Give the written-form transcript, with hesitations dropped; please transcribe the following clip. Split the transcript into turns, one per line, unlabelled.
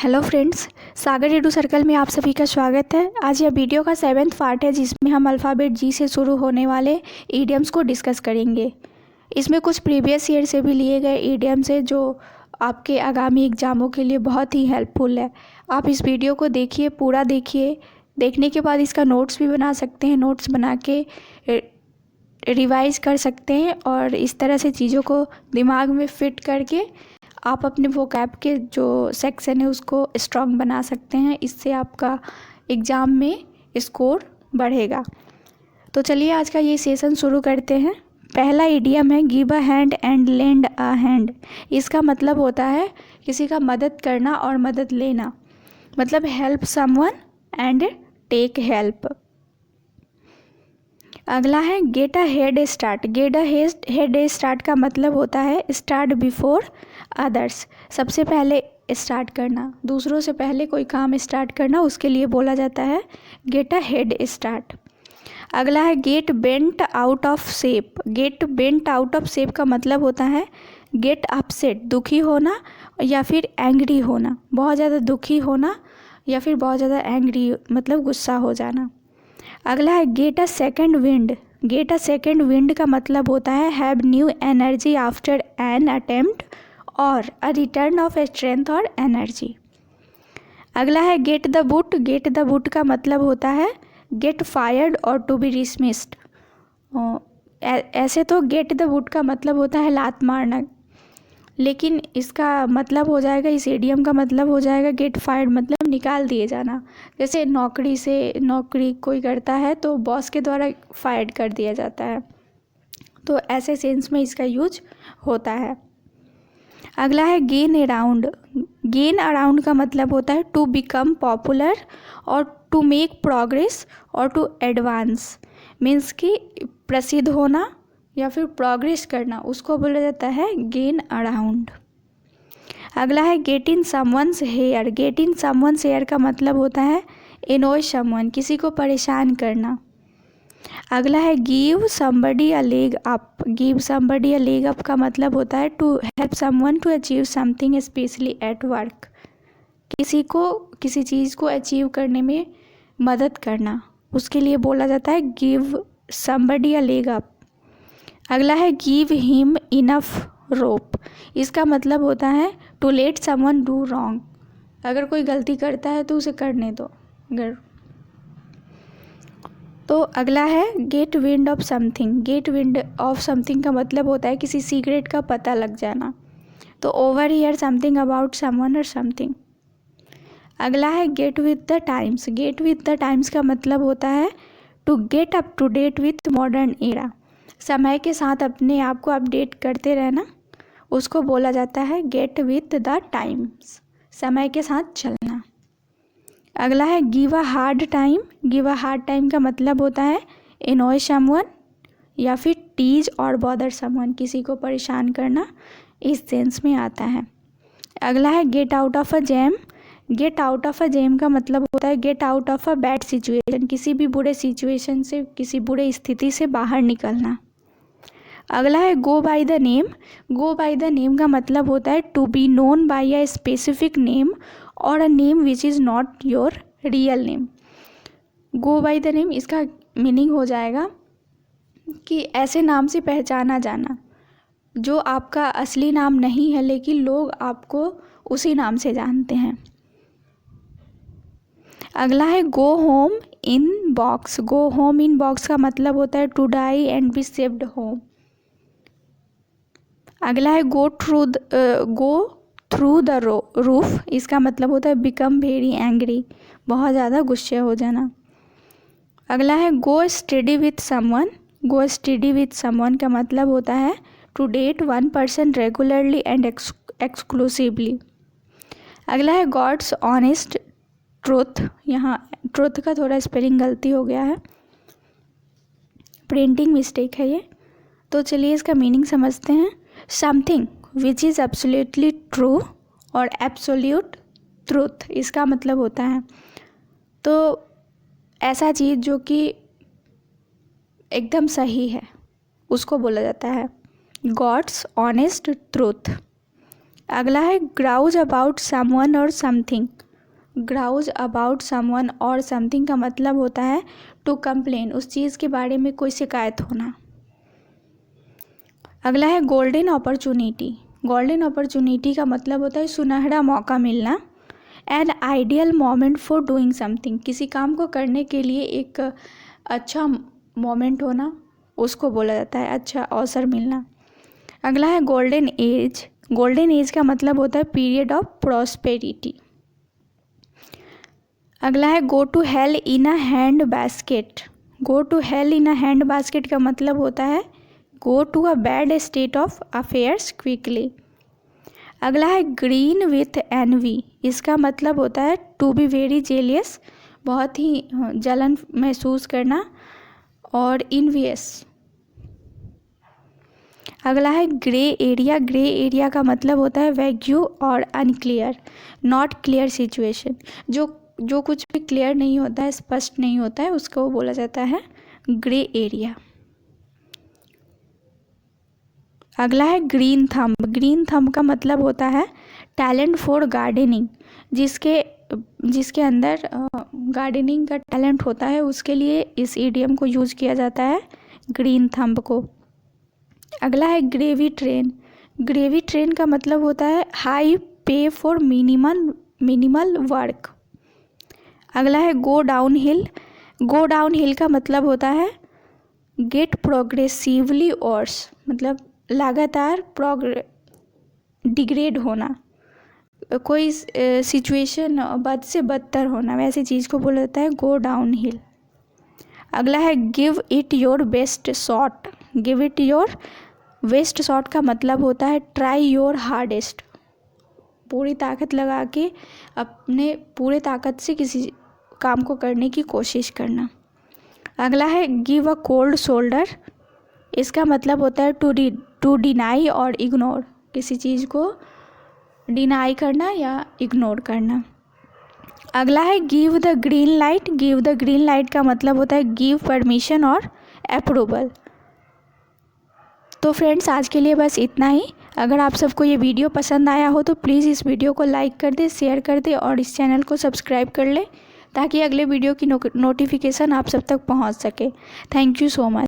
Hello friends, सागर edu circle में आप सभी का स्वागत है। आज यह वीडियो का 7वां पार्ट है जिसमें हम अल्फ़ाबेट जी से शुरू होने वाले ईडियम्स को डिस्कस करेंगे। इसमें कुछ प्रीवियस ईयर से भी लिए गए ईडियम्स है जो आपके आगामी एग्ज़ामों के लिए बहुत ही हेल्पफुल है। आप इस वीडियो को देखिए, पूरा देखिए। देखने के बाद इसका नोट्स भी बना सकते हैं, नोट्स बना के रिवाइज कर सकते हैं और इस तरह से चीज़ों को दिमाग में फिट करके आप अपने वोकैब के जो सेक्शन है उसको स्ट्रॉन्ग बना सकते हैं। इससे आपका एग्ज़ाम में स्कोर बढ़ेगा। तो चलिए आज का ये सेशन शुरू करते हैं। पहला इडियम है give a hand and lend a hand. इसका मतलब होता है किसी का मदद करना और मदद लेना, मतलब help someone and take help. अगला है get a head start. Get a head start का मतलब होता है स्टार्ट बिफोर अदर्स, सबसे पहले स्टार्ट करना, दूसरों से पहले कोई काम स्टार्ट करना, उसके लिए बोला जाता है गेट अ हेड स्टार्ट। अगला है get bent out of shape. Get bent out of shape का मतलब होता है गेट अपसेट, दुखी होना या फिर एंग्री होना, बहुत ज़्यादा दुखी होना या फिर बहुत ज़्यादा एंग्री मतलब गुस्सा हो जाना। अगला है get a second wind. Get a second wind का मतलब होता है have new energy after an attempt और अ रिटर्न ऑफ स्ट्रेंथ और एनर्जी। अगला है get the boot. Get the boot का मतलब होता है गेट फायर्ड और टू बी डिसमिस्ड। ऐसे तो गेट द बुट का मतलब होता है लात मारना, लेकिन इसका मतलब हो जाएगा, इस इडियम का मतलब हो जाएगा गेट फायर्ड, मतलब निकाल दिए जाना। जैसे नौकरी कोई करता है तो बॉस के द्वारा फायर्ड कर दिया जाता है, तो ऐसे सेंस में इसका यूज होता है। अगला है गेन अराउंड। गेन अराउंड का मतलब होता है टू बिकम पॉपुलर और टू मेक प्रोग्रेस और टू एडवांस, मीन्स कि प्रसिद्ध होना या फिर प्रोग्रेस करना, उसको बोला जाता है गेन अराउंड। अगला है get in someone's hair. Get in someone's hair का मतलब होता है एनॉय समवन, किसी को परेशान करना। अगला है give somebody a leg up. Give somebody a leg up का मतलब होता है to help someone to achieve something especially at work, किसी को किसी चीज़ को अचीव करने में मदद करना, उसके लिए बोला जाता है give somebody a leg up. अगला है गिव हिम इनफ रोप। इसका मतलब होता है to let someone do wrong, अगर कोई गलती करता है तो उसे करने दो। तो अगला है get wind of something. Get wind of something का मतलब होता है किसी सीक्रेट का पता लग जाना, तो overhear something about someone और समथिंग। अगला है get with the times. Get with the times का मतलब होता है to get up to date with modern era, समय के साथ अपने आप को अपडेट करते रहना, उसको बोला जाता है गेट विथ द टाइम्स, समय के साथ चलना। अगला है give a hard time. Give a hard time का मतलब होता है एनॉय समवन या फिर टीज और बॉदर समवन, किसी को परेशान करना, इस सेंस में आता है। अगला है get out of a jam. Get out of a jam का मतलब होता है get out of a bad situation, किसी भी बुरे सिचुएशन से, किसी बुरे स्थिति से बाहर निकलना। अगला है go by the name. Go by the name का मतलब होता है to be known by a specific name और a name which is not your real name. Go by the name, इसका मीनिंग हो जाएगा कि ऐसे नाम से पहचाना जाना जो आपका असली नाम नहीं है, लेकिन लोग आपको उसी नाम से जानते हैं। अगला है go home in box. Go home in box का मतलब होता है to die and be saved home. अगला है गो थ्रू द रूफ। इसका मतलब होता है बिकम वेरी एंग्री, बहुत ज़्यादा गुस्से हो जाना। अगला है go steady with someone. Go steady with someone का मतलब होता है to date one person regularly and exclusively. अगला है गॉड्स ऑनेस्ट ट्रुथ। यहाँ ट्रुथ का थोड़ा स्पेलिंग गलती हो गया है, प्रिंटिंग मिस्टेक है ये। तो चलिए इसका मीनिंग समझते हैं। Something which is absolutely true और एब्सोल्यूट ट्रूथ, इसका मतलब होता है तो ऐसा चीज़ जो कि एकदम सही है, उसको बोला जाता है गॉड्स ऑनेस्ट ट्रूथ। अगला है ग्राउज अबाउट समवन और समथिंग। ग्राउज अबाउट समवन और समथिंग का मतलब होता है टू कंप्लेन, उस चीज़ के बारे में कोई शिकायत होना। अगला है गोल्डन अपॉर्चुनिटी। गोल्डन अपॉर्चुनिटी का मतलब होता है सुनहरा मौका मिलना। An ideal moment for doing something, किसी काम को करने के लिए एक अच्छा मोमेंट होना, उसको बोला जाता है अच्छा अवसर मिलना। अगला है गोल्डन एज। गोल्डन एज का मतलब होता है पीरियड ऑफ प्रॉस्पेरिटी। अगला है go to hell in a hand basket. Go to hell in a hand basket का मतलब होता है go to a bad state of affairs quickly. अगला है ग्रीन विथ एनवी। इसका मतलब होता है टू बी वेरी जेलियस, बहुत ही जलन महसूस करना, और इनवियस। अगला है ग्रे एरिया। ग्रे एरिया का मतलब होता है वैग्यू और अनक्लियर, नॉट क्लियर सिचुएशन। जो कुछ भी क्लियर नहीं होता है, स्पष्ट नहीं होता है, उसको बोला जाता है ग्रे एरिया। अगला है ग्रीन थंब। ग्रीन थंब का मतलब होता है टैलेंट फॉर गार्डनिंग, जिसके अंदर गार्डनिंग का टैलेंट होता है, उसके लिए इस इडियम को यूज किया जाता है, ग्रीन थंब को। अगला है ग्रेवी ट्रेन। ग्रेवी ट्रेन का मतलब होता है हाई पे फॉर मिनिमल वर्क। अगला है go down hill. Go down hill का मतलब होता है गेट प्रोग्रेसिवली वर्स, मतलब लगातार डिग्रेड होना, कोई सिचुएशन बद से बदतर होना, वैसी चीज़ को बोला जाता है गो डाउन हिल। अगला है give it your best shot. Give it your best shot का मतलब होता है ट्राई योर हार्डेस्ट, पूरी ताकत लगा के अपने पूरे ताकत से किसी काम को करने की कोशिश करना। अगला है गिव अ कोल्ड शोल्डर। इसका मतलब होता है टू डिनाई और इग्नोर, किसी चीज़ को डिनाई करना या इग्नोर करना। अगला है give the green light. Give the green light का मतलब होता है गिव परमिशन और अप्रूवल। तो फ्रेंड्स, आज के लिए बस इतना ही। अगर आप सबको ये वीडियो पसंद आया हो तो प्लीज़ इस वीडियो को लाइक कर दे, शेयर कर दे और इस चैनल को सब्सक्राइब कर ले, ताकि अगले वीडियो की नोटिफिकेशन आप सब तक पहुंच सके। Thank you so much.